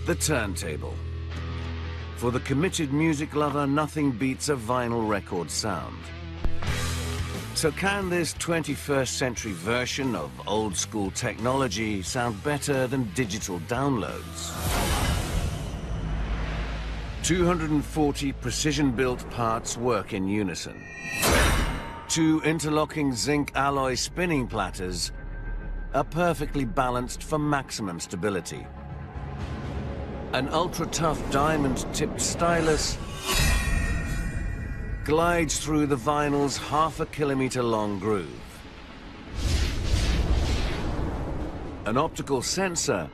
The turntable. For the committed music lover, nothing beats a vinyl record sound. So can this 21st century version of old school technology sound better than digital downloads? 240 precision-built parts work in unison. 2 interlocking zinc alloy spinning platters are perfectly balanced for maximum stability. An ultra-tough diamond-tipped stylus glides through the vinyl's half-a kilometer-long groove. An optical sensor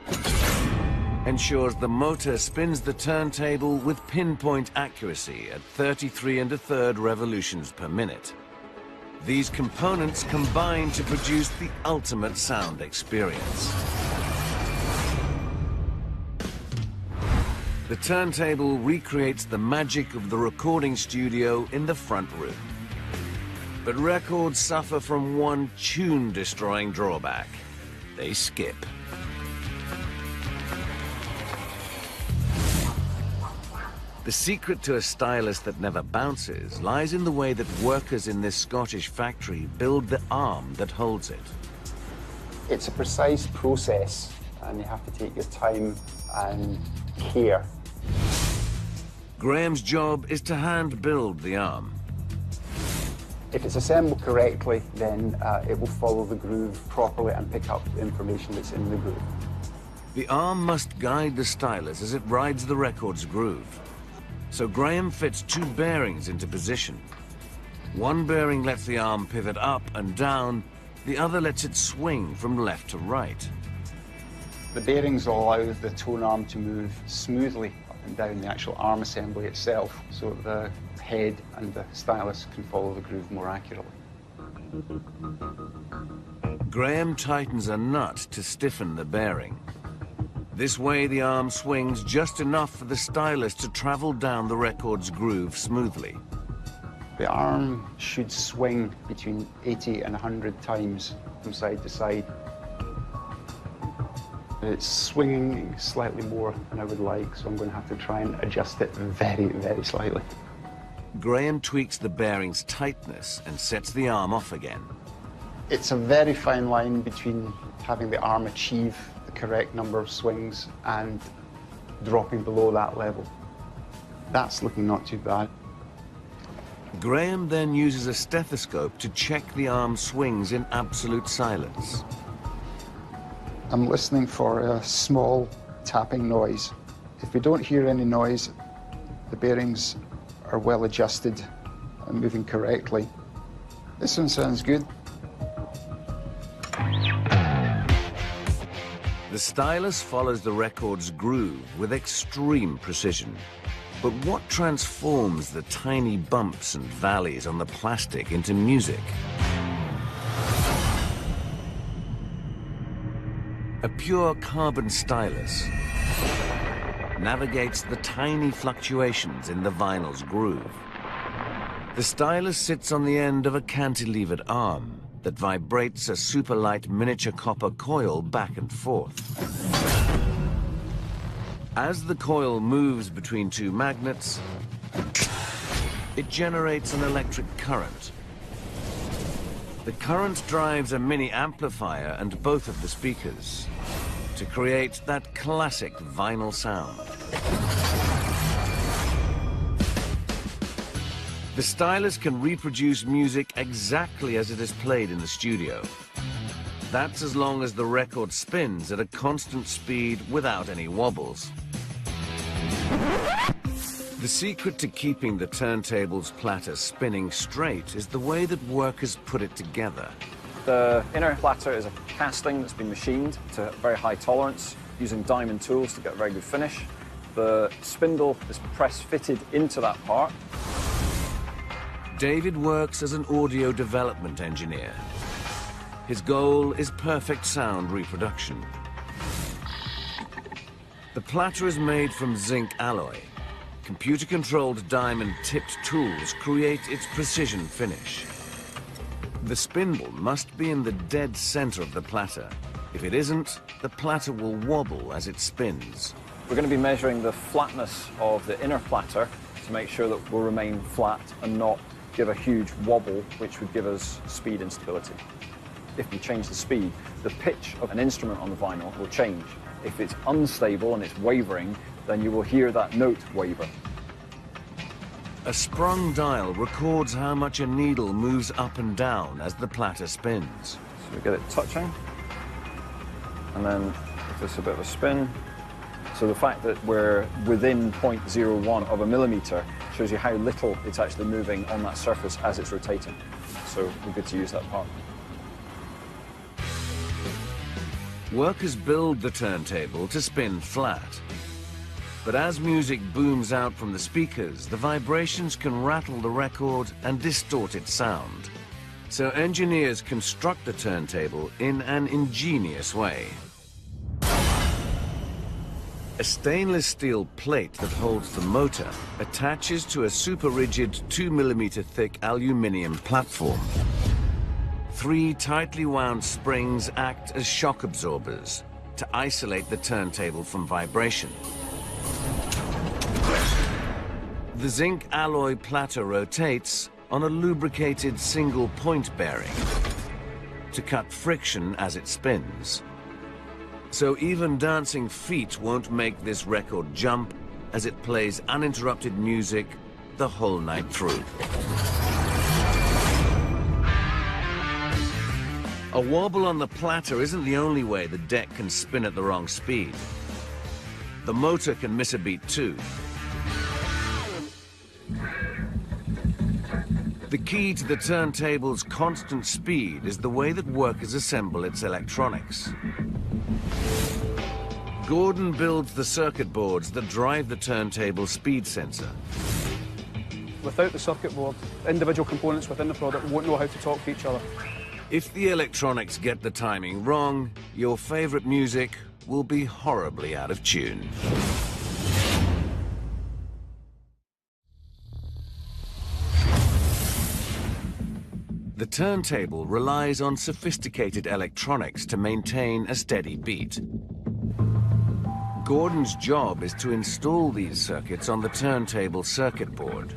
ensures the motor spins the turntable with pinpoint accuracy at 33 1/3 revolutions per minute. These components combine to produce the ultimate sound experience. The turntable recreates the magic of the recording studio in the front room. But records suffer from one tune-destroying drawback. They skip. The secret to a stylus that never bounces lies in the way that workers in this Scottish factory build the arm that holds it. It's a precise process, and you have to take your time and care. Graham's job is to hand-build the arm. If it's assembled correctly, then it will follow the groove properly and pick up the information that's in the groove. The arm must guide the stylus as it rides the record's groove. So Graham fits 2 bearings into position. One bearing lets the arm pivot up and down, the other lets it swing from left to right. The bearings will allow the tone arm to move smoothly up and down the actual arm assembly itself, so the head and the stylus can follow the groove more accurately. Graham tightens a nut to stiffen the bearing. This way the arm swings just enough for the stylus to travel down the record's groove smoothly. The arm should swing between 80 and 100 times from side to side. It's swinging slightly more than I would like, so I'm going to have to try and adjust it very, very slightly. Graham tweaks the bearing's tightness and sets the arm off again. It's a very fine line between having the arm achieve the correct number of swings and dropping below that level. That's looking not too bad. Graham then uses a stethoscope to check the arm swings in absolute silence. I'm listening for a small tapping noise. If we don't hear any noise, the bearings are well adjusted and moving correctly. This one sounds good. The stylus follows the record's groove with extreme precision. But what transforms the tiny bumps and valleys on the plastic into music? A pure carbon stylus navigates the tiny fluctuations in the vinyl's groove. The stylus sits on the end of a cantilevered arm that vibrates a super-light miniature copper coil back and forth. As the coil moves between 2 magnets, it generates an electric current. The current drives a mini amplifier and both of the speakers to create that classic vinyl sound. The stylus can reproduce music exactly as it is played in the studio. That's as long as the record spins at a constant speed without any wobbles. The secret to keeping the turntable's platter spinning straight is the way that workers put it together. The inner platter is a casting that's been machined to very high tolerance using diamond tools to get a very good finish. The spindle is press-fitted into that part. David works as an audio development engineer. His goal is perfect sound reproduction. The platter is made from zinc alloy. Computer-controlled diamond-tipped tools create its precision finish. The spindle must be in the dead center of the platter. If it isn't, the platter will wobble as it spins. We're going to be measuring the flatness of the inner platter to make sure that we'll remain flat and not give a huge wobble, which would give us speed instability. If we change the speed, the pitch of an instrument on the vinyl will change. If it's unstable and it's wavering, then you will hear that note waver. A sprung dial records how much a needle moves up and down as the platter spins. So we get it touching, and then give this a bit of a spin. So the fact that we're within 0.01 of a millimetre shows you how little it's actually moving on that surface as it's rotating. So we're good to use that part. Workers build the turntable to spin flat. But as music booms out from the speakers, the vibrations can rattle the record and distort its sound. So engineers construct the turntable in an ingenious way. A stainless steel plate that holds the motor attaches to a super-rigid 2mm thick aluminium platform. 3 tightly wound springs act as shock absorbers to isolate the turntable from vibration. The zinc alloy platter rotates on a lubricated single point bearing to cut friction as it spins. So even dancing feet won't make this record jump as it plays uninterrupted music the whole night through. A wobble on the platter isn't the only way the deck can spin at the wrong speed. The motor can miss a beat too. The key to the turntable's constant speed is the way that workers assemble its electronics. Gordon builds the circuit boards that drive the turntable speed sensor. Without the circuit board, individual components within the product won't know how to talk to each other. If the electronics get the timing wrong, your favorite music will be horribly out of tune. The turntable relies on sophisticated electronics to maintain a steady beat. Gordon's job is to install these circuits on the turntable circuit board.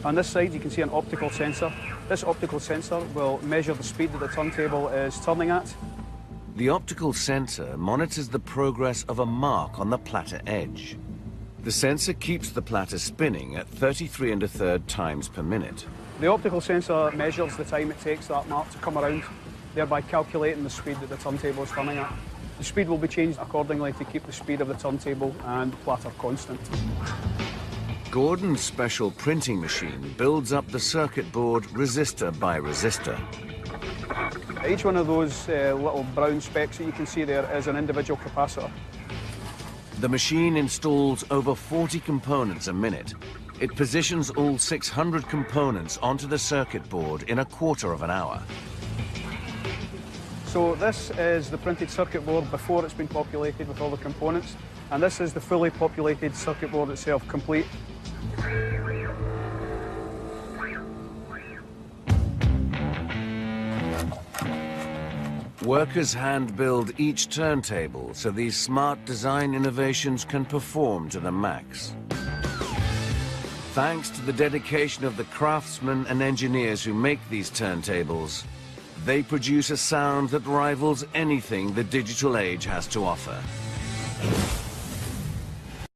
On this side, you can see an optical sensor. This optical sensor will measure the speed that the turntable is turning at. The optical sensor monitors the progress of a mark on the platter edge. The sensor keeps the platter spinning at 33 1/3 times per minute. The optical sensor measures the time it takes that mark to come around, thereby calculating the speed that the turntable is turning at. The speed will be changed accordingly to keep the speed of the turntable and the platter constant. Gordon's special printing machine builds up the circuit board resistor by resistor. Each one of those little brown specks that you can see there is an individual capacitor. The machine installs over 40 components a minute. It positions all 600 components onto the circuit board in a quarter of an hour. So this is the printed circuit board before it's been populated with all the components, and this is the fully populated circuit board itself, complete. Workers hand-build each turntable so these smart design innovations can perform to the max. Thanks to the dedication of the craftsmen and engineers who make these turntables, they produce a sound that rivals anything the digital age has to offer.